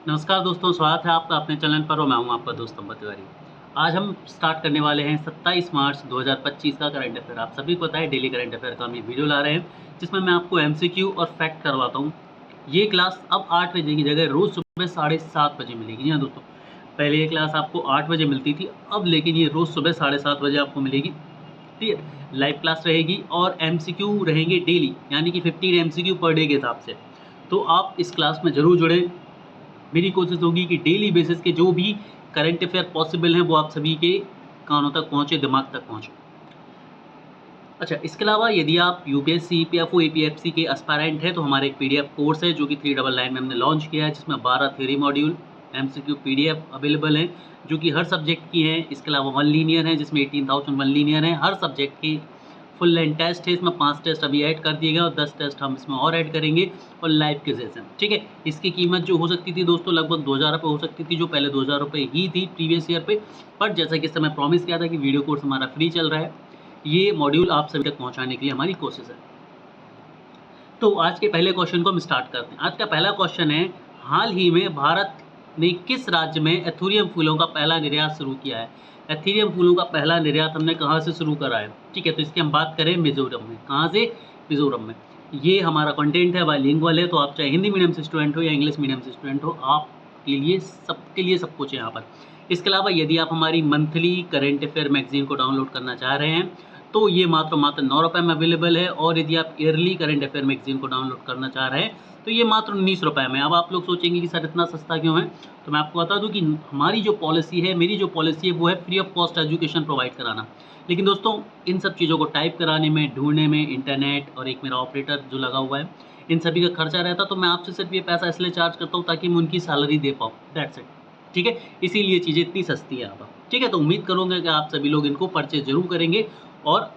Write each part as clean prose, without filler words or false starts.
नमस्कार दोस्तों, स्वागत है आपका अपने चैनल पर और मैं हूं आपका दोस्त अंबर तिवारी। आज हम स्टार्ट करने वाले हैं 27 मार्च 2025 का करंट अफेयर। आप सभी को पता है डेली करंट अफेयर का हम ये वीडियो ला रहे हैं जिसमें मैं आपको एमसीक्यू और फैक्ट करवाता हूं। ये क्लास अब 8 बजे की जगह रोज़ सुबह 7:30 बजे मिलेगी। जी हाँ दोस्तों, पहले ये क्लास आपको 8 बजे मिलती थी, अब लेकिन ये रोज़ सुबह 7:30 बजे आपको मिलेगी। ठीक है, लाइव क्लास रहेगी और एमसीक्यू रहेंगे डेली, यानी कि 15 एमसीक्यू पर डे के हिसाब से। तो आप इस क्लास में ज़रूर जुड़ें। मेरी कोशिश होगी कि डेली बेसिस के जो भी करंट अफेयर पॉसिबल हैं वो आप सभी के कानों तक पहुँचे, दिमाग तक पहुँचे। अच्छा, इसके अलावा यदि आप यूपीएससी, ईपीएफओ, एपीएफसी के एस्पायरेंट हैं तो हमारा एक पीडीएफ कोर्स है जो कि 399 में हमने लॉन्च किया है, जिसमें 12 theory module MCQ PDF available हैं जो कि हर सब्जेक्ट की हैं। इसके अलावा वन लीनियर है जिसमें 18,000 वन लीनियर हैं। हर सब्जेक्ट की फुल लेंथ टेस्ट है, इसमें 5 टेस्ट अभी ऐड कर दिए गए और 10 टेस्ट हम इसमें और ऐड करेंगे और लाइव क्विज़ेस हैं। ठीक है, इसकी कीमत जो हो सकती थी दोस्तों लगभग 2,000 रुपये हो सकती थी, जो पहले 2,000 रुपये ही थी प्रीवियस ईयर पे। बट जैसा कि इस समय प्रॉमिस किया था कि वीडियो कोर्स हमारा फ्री चल रहा है, ये मॉड्यूल आप सभी तक पहुंचाने के लिए हमारी कोशिश है। तो आज के पहले क्वेश्चन को हम स्टार्ट करते हैं। आज का पहला क्वेश्चन है, हाल ही में भारत ने किस राज्य में एथेरियम फूलों का पहला निर्यात शुरू किया है? एथेरियम फूलों का पहला निर्यात हमने कहाँ से शुरू करा है? ठीक है, तो इसकी हम बात करें मिजोरम में। कहाँ से? मिजोरम में। ये हमारा कंटेंट है, बाइलिंगुअल है, तो आप चाहे हिंदी मीडियम से स्टूडेंट हो या इंग्लिश मीडियम से स्टूडेंट हो, आपके लिए सब कुछ है यहाँ पर। इसके अलावा यदि आप हमारी मंथली करेंट अफेयर मैगजीन को डाउनलोड करना चाह रहे हैं तो ये मात्र 9 रुपये में अवेलेबल है, और यदि आप ईयरली करंट अफेयर मैगजीन को डाउनलोड करना चाह रहे हैं तो ये मात्र 19 रुपये में। अब आप लोग सोचेंगे कि सर इतना सस्ता क्यों है, तो मैं आपको बता दूं कि हमारी जो पॉलिसी है, मेरी जो पॉलिसी है वो है free of cost education provide कराना। लेकिन दोस्तों इन सब चीज़ों को टाइप कराने में, ढूंढने में, इंटरनेट और एक मेरा ऑपरेटर जो लगा हुआ है, इन सभी का खर्चा रहता, तो मैं आपसे सिर्फ ये पैसा इसलिए चार्ज करता हूँ ताकि मैं उनकी सैलरी दे पाऊँ, दैट्स इट। ठीक है, इसीलिए चीज़ें इतनी सस्ती है यहाँ पर। ठीक है, तो उम्मीद करूँगा कि आप सभी लोग इनको परचेज जरूर करेंगे और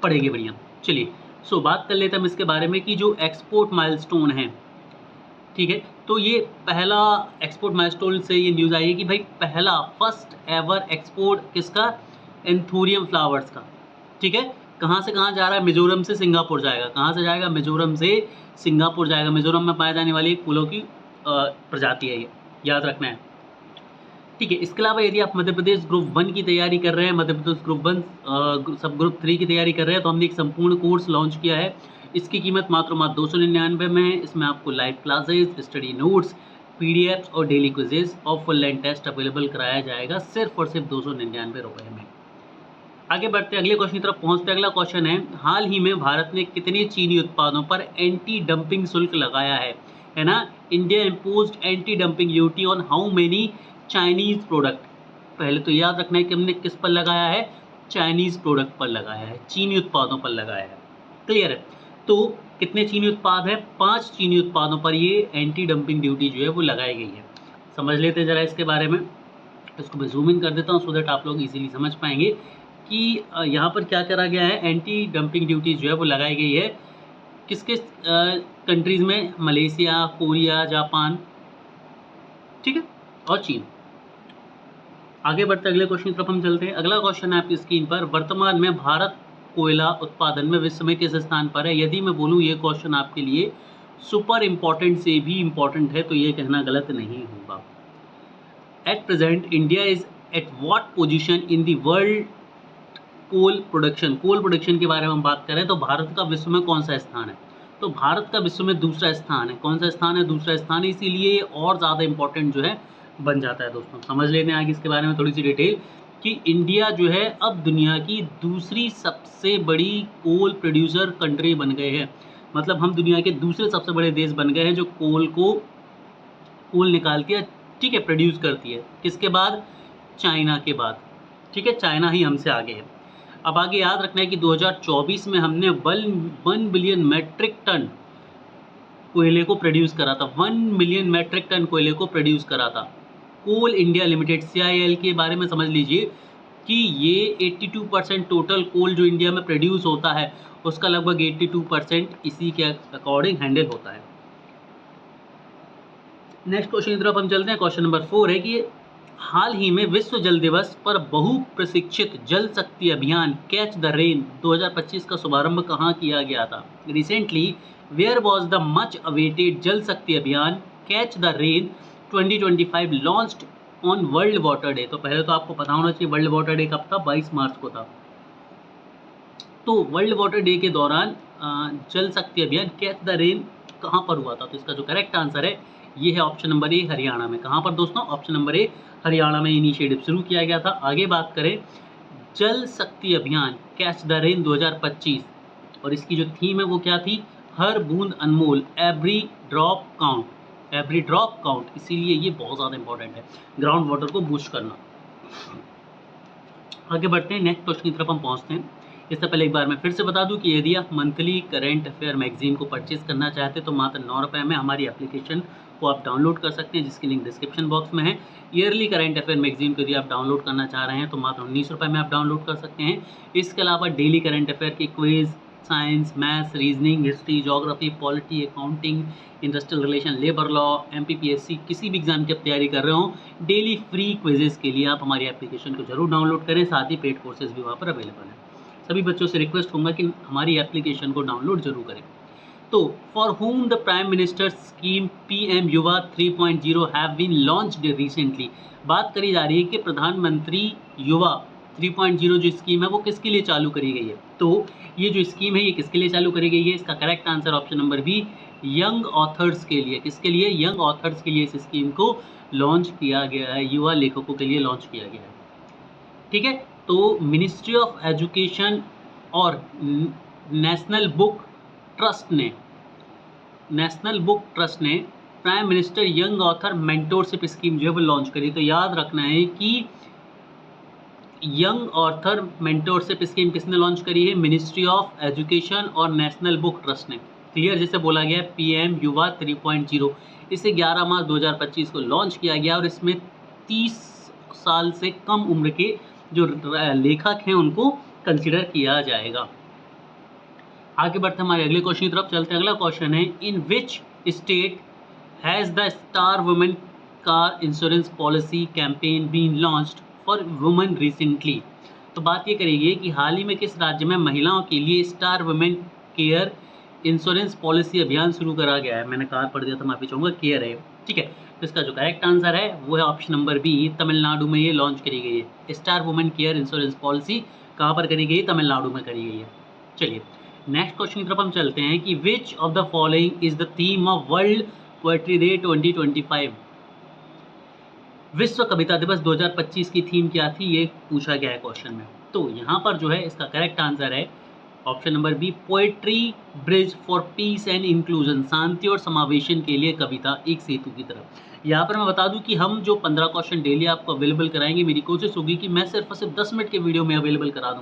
पढ़ेंगे बढ़िया। चलिए, सो बात कर लेते हैं हम इसके बारे में कि जो एक्सपोर्ट माइलस्टोन है, ठीक है, तो ये पहला एक्सपोर्ट माइलस्टोन से ये न्यूज़ आई है कि भाई पहला फर्स्ट एवर एक्सपोर्ट किसका? एंथोरियम फ्लावर्स का। ठीक है, कहाँ से कहाँ जा रहा है? मिजोरम से सिंगापुर जाएगा। कहाँ से जाएगा? मिजोरम से सिंगापुर जाएगा। मिजोरम में पाए जाने वाली एक फूलों की प्रजाति है, ये याद रखना है। ठीक है, इसके अलावा यदि आप मध्य प्रदेश ग्रुप 1 की तैयारी कर रहे हैं, मध्य प्रदेश ग्रुप 1 सब ग्रुप 3 की तैयारी कर रहे हैं, तो हमने एक संपूर्ण कोर्स लॉन्च किया है। इसकी कीमत मात्र 299 में है। इसमें आपको live classes, study notes, PDFs और डेली क्विजेज और फुल लेंथ टेस्ट अवेलेबल कराया जाएगा सिर्फ और सिर्फ 299 रुपये में। आगे बढ़ते अगले क्वेश्चन की तरफ पहुंचते। अगला क्वेश्चन है, हाल ही में भारत ने कितने चीनी उत्पादों पर एंटी डंपिंग शुल्क लगाया है ना? India imposed anti dumping duty on how many Chinese product? पहले तो याद रखना है कि हमने किस पर लगाया है? चाइनीज प्रोडक्ट पर लगाया है, चीनी उत्पादों पर लगाया है। क्लियर है? तो कितने चीनी उत्पाद है? 5 चीनी उत्पादों पर ये एंटी डंपिंग ड्यूटी जो है वो लगाई गई है। समझ लेते हैं जरा इसके बारे में। इसको मैं जूम इन कर देता हूँ सो दैट आप लोग इजीली समझ पाएंगे कि यहाँ पर क्या करा गया है। एंटी डंपिंग ड्यूटी जो है वो लगाई गई है किस किस कंट्रीज़ में? मलेशिया, कोरिया, जापान, ठीक है, और चीन। आगे बढ़ते अगले क्वेश्चन की तरफ हम चलते हैं। अगला क्वेश्चन है आपकी स्क्रीन पर, वर्तमान में भारत कोयला उत्पादन में विश्व में किस स्थान पर है? यदि मैं बोलूँ ये क्वेश्चन आपके लिए सुपर इम्पॉर्टेंट से भी इम्पॉर्टेंट है तो ये कहना गलत नहीं होगा। At present India is at what position in the world coal production? Coal production के बारे में हम बात करें तो भारत का विश्व में कौन सा स्थान है? तो भारत का विश्व में दूसरा स्थान है। कौन सा स्थान है? दूसरा स्थान है। इसीलिए ये और ज़्यादा इंपॉर्टेंट जो है बन जाता है। दोस्तों समझ लेने आगे इसके बारे में थोड़ी सी डिटेल कि इंडिया जो है अब दुनिया की दूसरी सबसे बड़ी कोल प्रोड्यूसर कंट्री बन गए हैं। मतलब हम दुनिया के दूसरे सबसे बड़े देश बन गए हैं जो कोल निकालती है, ठीक है, प्रोड्यूस करती है। किसके बाद? चाइना के बाद। ठीक है, चाइना ही हमसे आगे है। अब आगे याद रखना है कि 2024 में हमने 1 बिलियन मैट्रिक टन कोयले को प्रोड्यूस करा था। 1 मिलियन मैट्रिक टन कोयले को प्रोड्यूस करा था। कोल इंडिया लिमिटेड CIL के बारे में समझ लीजिए कि ये 82% टोटल कोल जो इंडिया में प्रोड्यूस होता है उसका लगभग 82% इसी के अकॉर्डिंग हैंडल होता है। नेक्स्ट क्वेश्चन की तरफ हम चलते हैं। क्वेश्चन नंबर 4 है कि हाल ही में विश्व जल दिवस पर बहु प्रशिक्षित जल Shakti Abhiyan catch the rain 2025 का शुभारंभ कहाँ किया गया था? Recently where was the much awaited Jal Shakti Abhiyan catch the rain 2025 launched on world water day. तो पहले तो आपको पता होना चाहिए वर्ल्ड वाटर डे कब था, 22 मार्च को था। तो वर्ल्ड वाटर डे के दौरान जल Shakti Abhiyan catch the rain कहाँ पर हुआ था? तो इसका जो करेक्ट आंसर है ये है ऑप्शन नंबर ए, हरियाणा में। कहाँ पर दोस्तों? ऑप्शन नंबर ए, हरियाणा में इनिशिएटिव शुरू किया गया था। आगे बात करें जल Shakti Abhiyan catch the rain 2025, और इसकी जो थीम है वो क्या थी? हर बूंद अनमोल, every drop count, every drop count. इसीलिए ये बहुत ज़्यादा इंपॉर्टेंट है, ग्राउंड वाटर को बूस्ट करना। आगे बढ़ते हैं, नेक्स्ट क्वेश्चन की तरफ हम पहुँचते हैं। इससे पहले एक बार मैं फिर से बता दूं कि यदि आप मंथली करेंट अफेयर मैगजीन को परचेज करना चाहते हैं तो मात्र 9 रुपये में हमारी एप्लीकेशन को आप डाउनलोड कर सकते हैं, जिसकी लिंक डिस्क्रिप्शन बॉक्स में है। ईयरली करेंट अफेयर मैगजीन को यदि आप डाउनलोड करना चाह रहे हैं तो मात्र 19 रुपये में आप डाउनलोड कर सकते हैं। इसके अलावा डेली करेंट अफेयर के quiz, science, maths, reasoning, history, geography, polity, accounting, industrial relation, labour law, MPPSC, किसी भी एग्जाम की आप तैयारी कर रहे हो, डेली फ्री क्विजेस के लिए आप हमारी एप्लीकेशन को जरूर डाउनलोड करें। साथ ही पेड कोर्सेज भी वहाँ पर अवेलेबल है। सभी बच्चों से रिक्वेस्ट होगा कि हमारी एप्लीकेशन को डाउनलोड जरूर करें। तो for home the prime minister scheme PM युवा 3.0 हैव बीन लॉन्च्ड रिसेंटली। बात करी जा रही है कि प्रधानमंत्री युवा 3.0 जो स्कीम है वो किसके लिए चालू करी गई है? तो ये जो स्कीम है ये किसके लिए चालू करी गई है? इसका correct answer option number B, young authors के लिए। किसके लिए? यंग ऑथर्स के लिए इस स्कीम को लॉन्च किया गया है, युवा लेखकों के लिए लॉन्च किया गया है। ठीक है, तो मिनिस्ट्री ऑफ एजुकेशन और नेशनल बुक ट्रस्ट ने prime minister young author mentorship scheme जो है वो लॉन्च करी। तो याद रखना है कि यंग ऑथर मेंटोरशिप स्कीम किसने लॉन्च करी है? मिनिस्ट्री ऑफ एजुकेशन और नेशनल बुक ट्रस्ट ने। क्लियर, जैसे बोला गया है PM युवा 3.0, इसे 11 मार्च 2025 को लॉन्च किया गया और इसमें 30 साल से कम उम्र के जो लेखक हैं उनको कंसिडर किया जाएगा। आगे बढ़ते हमारे अगले क्वेश्चन की तरफ चलते हैं। अगला क्वेश्चन है, in which state has the star women car insurance policy campaign been launched for women recently. तो बात ये करेगी कि हाल ही में किस राज्य में महिलाओं के लिए star women care insurance policy अभियान शुरू करा गया है? मैंने कार पढ़ दिया था, माफी चाहूँगा, केयर है। ठीक है, तो इसका जो करेक्ट आंसर है वो है ऑप्शन नंबर बी, तमिलनाडु में ये लॉन्च करी गई है। Star women care insurance policy कहाँ पर करी गई है? तमिलनाडु में करी गई है। चलिए नेक्स्ट क्वेश्चन की तरफ हम चलते हैं कि which of the following is the theme of world poetry day 2025। विश्व कविता दिवस 2025 की थीम क्या थी, ये पूछा गया है क्वेश्चन में। तो यहाँ पर जो है इसका करेक्ट आंसर है option number B, poetry bridge for peace and inclusion, शांति और समावेशन के लिए कविता एक सेतु की तरह। यहाँ पर मैं बता दूं कि हम जो 15 क्वेश्चन डेली आपको अवेलेबल कराएंगे, मेरी कोशिश होगी कि मैं सिर्फ 10 मिनट के वीडियो में अवेलेबल करा दूं,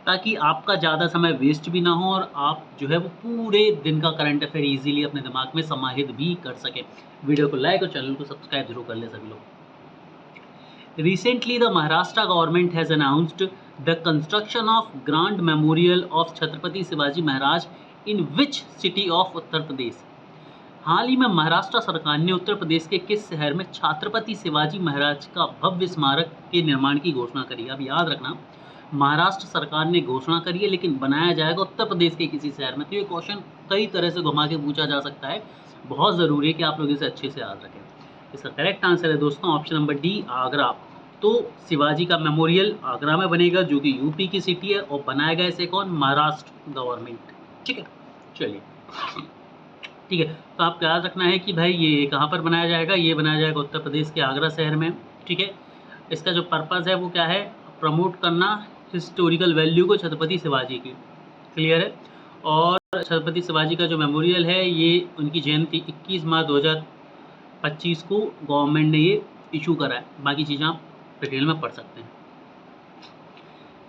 ताकि आपका ज़्यादा समय वेस्ट भी ना हो और आप जो है वो पूरे दिन का करंट अफेयर ईजिली अपने दिमाग में समाहित भी कर सकें। वीडियो को लाइक और चैनल को सब्सक्राइब जरूर कर लें सभी लोग। Recently, the Maharashtra government has announced the construction of Grand Memorial of Chhatrapati Shivaji Maharaj in which city of Uttar Pradesh. हाल ही में महाराष्ट्र सरकार ने उत्तर प्रदेश के किस शहर में छत्रपति शिवाजी महाराज का भव्य स्मारक के निर्माण की घोषणा करी? अब याद रखना, महाराष्ट्र सरकार ने घोषणा करी है लेकिन बनाया जाएगा उत्तर प्रदेश के किसी शहर में। तो ये क्वेश्चन कई तरह से घुमा के पूछा जा सकता है, बहुत ज़रूरी है कि आप लोग इसे अच्छे से याद रखें। इसका करेक्ट आंसर है दोस्तों ऑप्शन नंबर डी, आगरा। तो शिवाजी का मेमोरियल आगरा में बनेगा जो कि यूपी की सिटी है, और बनाया गया इसे कौन? महाराष्ट्र गवर्नमेंट। ठीक है, चलिए ठीक है, तो आपको याद रखना है कि भाई ये कहाँ पर बनाया जाएगा? ये बनाया जाएगा उत्तर प्रदेश के आगरा शहर में। ठीक है, इसका जो पर्पज़ है वो क्या है? प्रमोट करना हिस्टोरिकल वैल्यू को छत्रपति शिवाजी की। क्लियर है, और छत्रपति शिवाजी का जो मेमोरियल है ये उनकी जयंती 21 मार्च 2025 को गवर्नमेंट ने ये इशू करा है। बाकी चीज़ें आप डिटेल में पढ़ सकते हैं।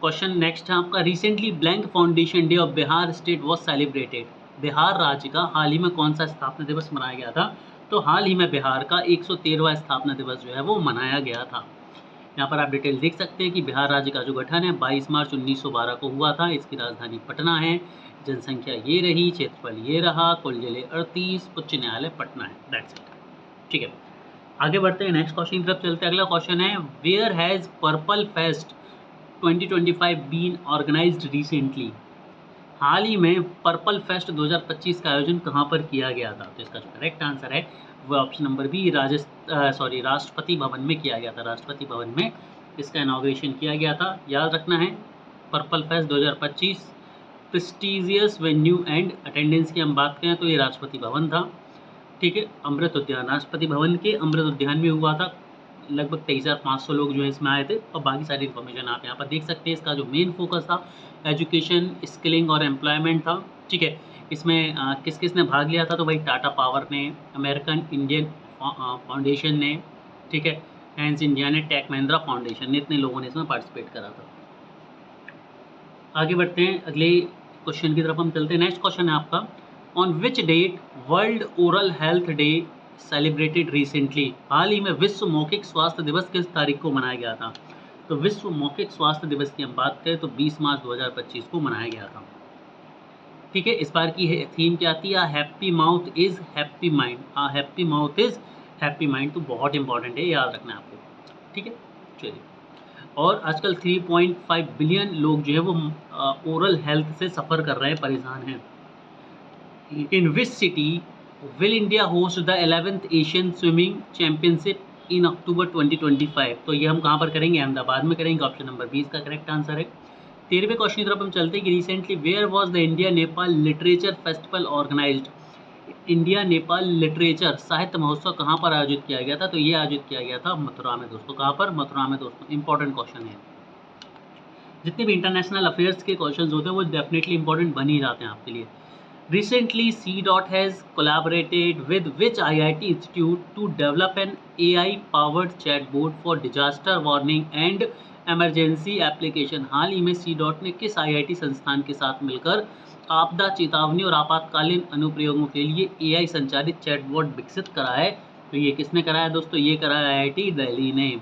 क्वेश्चन नेक्स्ट है आपका, recently blank foundation day of Bihar state was celebrated. Bihar राज्य का हाल ही में कौन सा स्थापना दिवस मनाया गया था? तो हाल ही में बिहार का 113वां स्थापना दिवस जो है वो मनाया गया था। यहाँ पर आप डिटेल देख सकते हैं कि बिहार राज्य का जो गठन है 22 मार्च 1912 को हुआ था। इसकी राजधानी पटना है, जनसंख्या ये रही, क्षेत्रफल ये रहा, कुल जिले 38, उच्च न्यायालय पटना है। That's it. ठीक है, आगे बढ़ते हैं, नेक्स्ट क्वेश्चन की तरफ चलते हैं। अगला क्वेश्चन है, where has purple fest 2025 been organised recently. हाल ही में पर्पल फेस्ट 2025 का आयोजन कहाँ पर किया गया था? तो इसका जो करेक्ट आंसर है वो option number B Rashtrapati Bhavan में किया गया था। राष्ट्रपति भवन में इसका इनॉग्रेशन किया गया था। याद रखना है, purple fest 2025 prestigious venue and attendance की हम बात करें तो ये राष्ट्रपति भवन था। ठीक है, अमृत उद्यान, राष्ट्रपति भवन के अमृत उद्यान में हुआ था। लगभग 23,500 लोग जो है इसमें आए थे और बाकी सारी इन्फॉर्मेशन आप यहाँ पर देख सकते हैं। इसका जो मेन फोकस था एजुकेशन, स्किलिंग और एम्प्लॉयमेंट था। ठीक है, इसमें किस किस ने भाग लिया था? तो भाई टाटा पावर ने, अमेरिकन इंडियन फाउंडेशन ने, ठीक है, हैंस इंडिया ने, टेक महिंद्रा फाउंडेशन ने, इतने लोगों ने इसमें पार्टिसिपेट करा था। आगे बढ़ते हैं, अगले क्वेश्चन की तरफ हम चलते हैं। नेक्स्ट क्वेश्चन है आपका, on which date world oral health day celebrated recently? हाल ही में विश्व मौखिक स्वास्थ्य दिवस किस तारीख को मनाया गया था? तो विश्व मौखिक स्वास्थ्य दिवस की हम बात करें तो 20 मार्च 2025 को मनाया गया था। ठीक है, इस बार की थीम क्या आती है? Happy mouth is happy mind. Happy mouth is happy mind, तो बहुत इंपॉर्टेंट है, याद रखना है आपको। ठीक है, चलिए। और आजकल 3.5 बिलियन लोग जो है वो ओरल हेल्थ से सफ़र कर रहे हैं, परेशान हैं। In which city will India host the 11th Asian swimming championship in October 2025? तो ये हम कहाँ पर करेंगे? अहमदाबाद में करेंगे। ऑप्शन नंबर 20 का करेक्ट आंसर है। 13वें क्वेश्चन की तरफ हम चलते हैं कि recently where was the India Nepal literature festival organised? India Nepal literature साहित्य महोत्सव कहाँ पर आयोजित किया गया था? तो ये आयोजित किया गया था मथुरा में दोस्तों। कहाँ पर? मथुरा में दोस्तों। इंपॉर्टेंट क्वेश्चन है, जितने भी इंटरनेशनल अफेयर्स के क्वेश्चन होते हैं वो डेफिनेटली इंपॉर्टेंट बन ही जाते हैं आपके लिए। Recently, C. has collaborated with which IIT institute to develop an AI-powered chatbot for disaster warning and emergency application? हाल ही में C. ने किस IIT संस्थान के साथ मिलकर आपदा चेतावनी और आपातकालीन अनुप्रयोगों के लिए AI संचालित चैटबॉट विकसित करा है? तो ये किसने कराया दोस्तों? ये कराया IIT दिल्ली ने।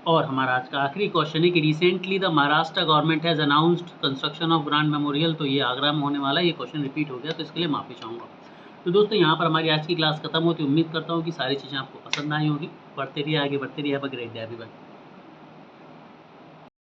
और हमारा आज का आखिरी क्वेश्चन है कि recently the Maharashtra government has announced construction of grand memorial. तो ये आगरा में होने वाला है। ये क्वेश्चन रिपीट हो गया तो इसके लिए माफ़ी चाहूँगा। तो दोस्तों यहाँ पर हमारी आज की क्लास खत्म होती है। उम्मीद करता हूँ कि सारी चीज़ें आपको पसंद आई होगी। बढ़ते रहिए, आगे बढ़ते रहिए। Have a great day everyone.